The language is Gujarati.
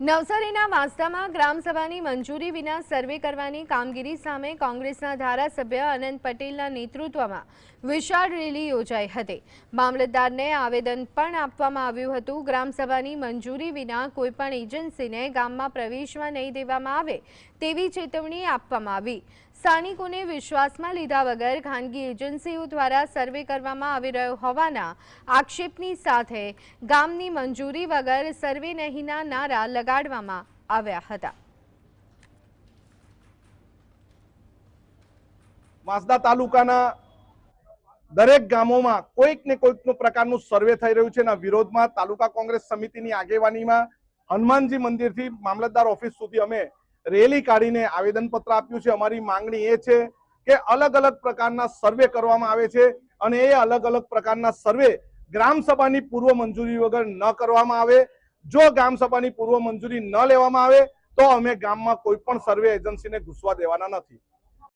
નવસારીના વાંસદામાં ગ્રામસભાની મંજૂરી વિના સર્વે કરવાની કામગીરી સામે કોંગ્રેસના ધારાસભ્ય અનંત પટેલના નેતૃત્વમાં વિશાળ રેલી યોજાઈ હતી। મામલતદારને આવેદન પણ આપવામાં આવ્યું હતું। ગ્રામસભાની મંજૂરી વિના કોઈપણ એજન્સીને ગામમાં પ્રવેશવા નહીં દેવામાં આવે તેવી ચેતવણી આપવામાં આવી। સ્થાનિકોને વિશ્વાસમાં લીધા વગર ખાનગી એજન્સીઓ દ્વારા સર્વે કરવામાં આવી રહ્યો હોવાના આક્ષેપની સાથે ગામની મંજૂરી વગર સર્વે નહીંના નારા લગાડવામાં આવ્યા હતા। વાંસદા તાલુકાના દરેક ગામોમાં કોઈક ને કોઈક પ્રકારનું સર્વે થઈ રહ્યું છે। એના વિરોધમાં તાલુકા કોંગ્રેસ સમિતિની આગેવાનીમાં હનુમાનજી મંદિરથી મામલતદાર ઓફિસ સુધી અમે રેલી કાઢીને આવેદનપત્ર આપ્યું છે। અમારી માંગણી એ છે કે અલગ અલગ પ્રકારના સર્વે કરવામાં આવે છે અને એ અલગ અલગ પ્રકારના સર્વે ગ્રામસભાની પૂર્વ મંજૂરી વગર ન કરવામાં આવે। જો ગ્રામસભાની પૂર્વ મંજૂરી ન લેવામાં આવે તો અમે ગામમાં કોઈ પણ સર્વે એજન્સીને ઘૂસવા દેવાના નથી।